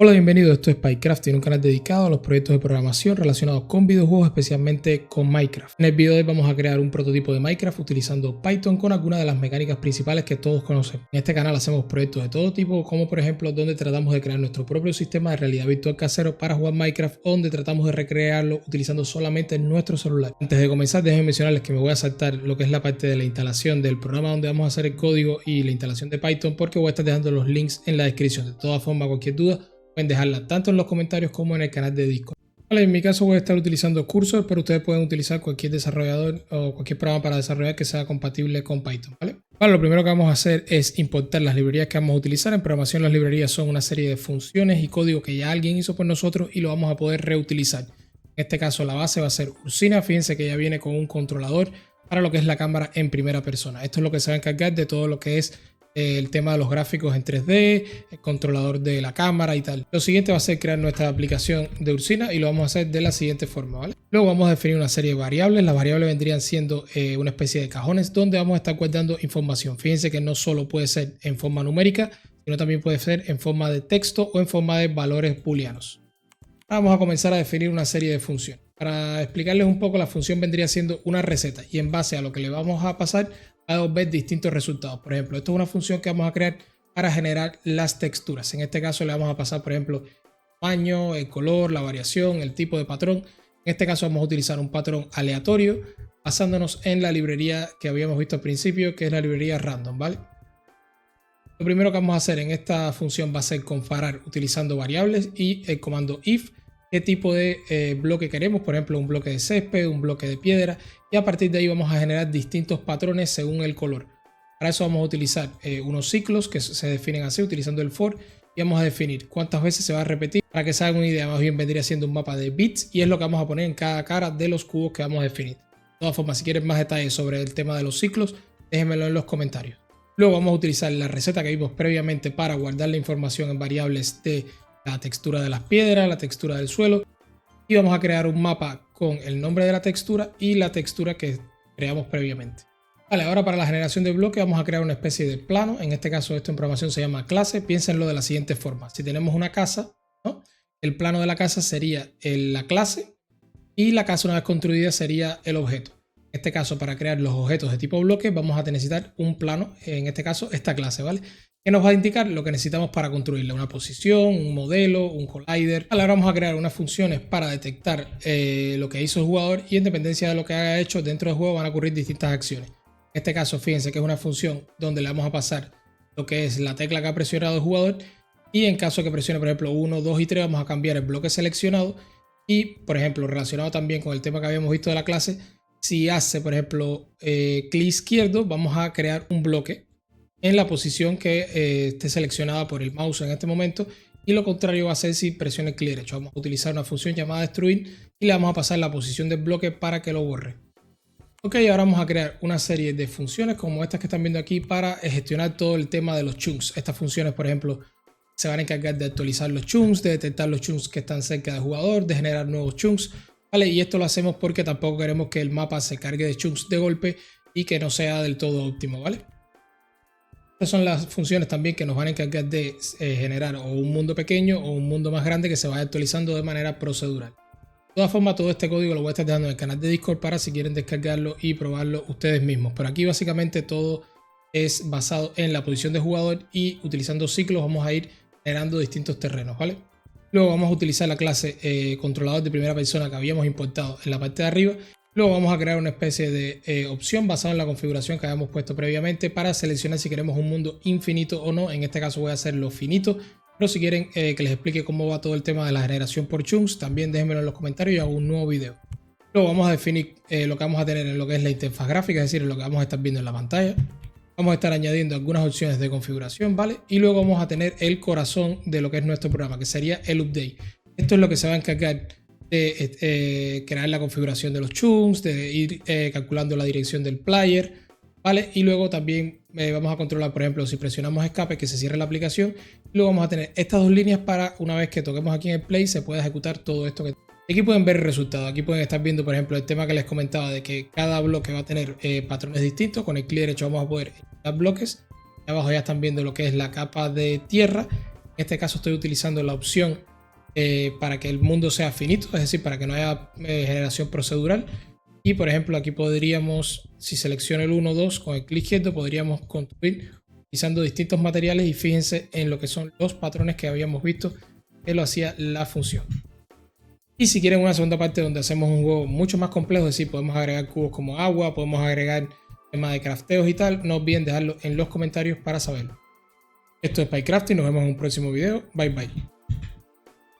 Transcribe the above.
Hola, bienvenido. Esto es PyCrafting, un canal dedicado a los proyectos de programación relacionados con videojuegos, especialmente con Minecraft. En el video de hoy vamos a crear un prototipo de Minecraft utilizando Python con algunas de las mecánicas principales que todos conocemos. En este canal hacemos proyectos de todo tipo, como por ejemplo donde tratamos de crear nuestro propio sistema de realidad virtual casero para jugar Minecraft, o donde tratamos de recrearlo utilizando solamente nuestro celular. Antes de comenzar, déjenme mencionarles que me voy a saltar lo que es la parte de la instalación del programa donde vamos a hacer el código y la instalación de Python, porque voy a estar dejando los links en la descripción. De todas formas, cualquier duda pueden dejarla tanto en los comentarios como en el canal de Discord. Vale, en mi caso voy a estar utilizando Cursor, pero ustedes pueden utilizar cualquier desarrollador o cualquier programa para desarrollar que sea compatible con Python. Lo primero que vamos a hacer es importar las librerías que vamos a utilizar. En programación las librerías son una serie de funciones y código que ya alguien hizo por nosotros y lo vamos a poder reutilizar. En este caso la base va a ser Ursina. Fíjense que ya viene con un controlador para lo que es la cámara en primera persona. Esto es lo que se va a encargar de todo lo que es el tema de los gráficos en 3D, el controlador de la cámara y tal. Lo siguiente va a ser crear nuestra aplicación de Ursina y lo vamos a hacer de la siguiente forma, ¿vale? Luego vamos a definir una serie de variables. Las variables vendrían siendo una especie de cajones donde vamos a estar guardando información. Fíjense que no solo puede ser en forma numérica, sino también puede ser en forma de texto o en forma de valores booleanos. Ahora vamos a comenzar a definir una serie de funciones. Para explicarles un poco, la función vendría siendo una receta y en base a lo que le vamos a pasar a ver distintos resultados. Por ejemplo, esto es una función que vamos a crear para generar las texturas. En este caso le vamos a pasar, por ejemplo, el tamaño, el color, la variación, el tipo de patrón. En este caso vamos a utilizar un patrón aleatorio basándonos en la librería que habíamos visto al principio, que es la librería random, ¿vale? Lo primero que vamos a hacer en esta función va a ser comparar utilizando variables y el comando if qué tipo de bloque queremos, por ejemplo un bloque de césped, un bloque de piedra, y a partir de ahí vamos a generar distintos patrones según el color. Para eso vamos a utilizar unos ciclos que se definen así utilizando el for, y vamos a definir cuántas veces se va a repetir. Para que se hagan una idea, más bien vendría siendo un mapa de bits y es lo que vamos a poner en cada cara de los cubos que vamos a definir. De todas formas, si quieren más detalles sobre el tema de los ciclos, déjenmelo en los comentarios. Luego vamos a utilizar la receta que vimos previamente para guardar la información en variables de la textura de las piedras, la textura del suelo, y vamos a crear un mapa con el nombre de la textura y la textura que creamos previamente. Vale, ahora para la generación de bloques vamos a crear una especie de plano. En este caso esto en programación se llama clase. Piénsenlo de la siguiente forma: si tenemos una casa, ¿no?, el plano de la casa sería la clase y la casa una vez construida sería el objeto. En este caso, para crear los objetos de tipo bloque vamos a necesitar un plano, en este caso esta clase, ¿vale?, que nos va a indicar lo que necesitamos para construirla: una posición, un modelo, un collider. Ahora vamos a crear unas funciones para detectar lo que hizo el jugador, y en dependencia de lo que haya hecho dentro del juego van a ocurrir distintas acciones. En este caso, fíjense que es una función donde le vamos a pasar lo que es la tecla que ha presionado el jugador, y en caso que presione por ejemplo 1, 2 y 3 vamos a cambiar el bloque seleccionado. Y por ejemplo, relacionado también con el tema que habíamos visto de la clase, si hace por ejemplo clic izquierdo, vamos a crear un bloque en la posición que esté seleccionada por el mouse en este momento, y lo contrario va a ser si presiona el clic derecho. Vamos a utilizar una función llamada destruir y le vamos a pasar la posición del bloque para que lo borre. Ok, ahora vamos a crear una serie de funciones como estas que están viendo aquí para gestionar todo el tema de los chunks. Estas funciones, por ejemplo, se van a encargar de actualizar los chunks, de detectar los chunks que están cerca del jugador, de generar nuevos chunks, ¿vale? Y esto lo hacemos porque tampoco queremos que el mapa se cargue de chunks de golpe y que no sea del todo óptimo, ¿vale? Estas son las funciones también que nos van a encargar de generar o un mundo pequeño o un mundo más grande que se vaya actualizando de manera procedural. De todas formas, todo este código lo voy a estar dejando en el canal de Discord para si quieren descargarlo y probarlo ustedes mismos. Pero aquí básicamente todo es basado en la posición de jugador, y utilizando ciclos vamos a ir generando distintos terrenos, ¿vale? Luego vamos a utilizar la clase controlador de primera persona que habíamos importado en la parte de arriba. Luego vamos a crear una especie de opción basada en la configuración que habíamos puesto previamente para seleccionar si queremos un mundo infinito o no. En este caso voy a hacerlo finito, pero si quieren que les explique cómo va todo el tema de la generación por chunks, también déjenmelo en los comentarios y hago un nuevo video. Luego vamos a definir lo que vamos a tener en lo que es la interfaz gráfica, es decir, en lo que vamos a estar viendo en la pantalla. Vamos a estar añadiendo algunas opciones de configuración, ¿vale? Y luego vamos a tener el corazón de lo que es nuestro programa, que sería el update. Esto es lo que se va a encargar de crear la configuración de los chunks, de ir calculando la dirección del player, ¿vale? Y luego también vamos a controlar, por ejemplo, si presionamos escape, que se cierre la aplicación. Y luego vamos a tener estas dos líneas para, una vez que toquemos aquí en el play, se pueda ejecutar todo esto que... Aquí pueden ver el resultado. Aquí pueden estar viendo, por ejemplo, el tema que les comentaba de que cada bloque va a tener patrones distintos. Con el clic derecho vamos a poder editar bloques. Y abajo ya están viendo lo que es la capa de tierra. En este caso estoy utilizando la opción para que el mundo sea finito, es decir, para que no haya generación procedural. Y por ejemplo aquí podríamos, si selecciono el 1, 2 con el clic izquierdo, podríamos construir utilizando distintos materiales y fíjense en lo que son los patrones que habíamos visto que lo hacía la función. Y si quieren una segunda parte donde hacemos un juego mucho más complejo, es decir, podemos agregar cubos como agua, podemos agregar temas de crafteos y tal, no olviden dejarlo en los comentarios para saberlo. Esto es PyCrafting, nos vemos en un próximo video. Bye bye.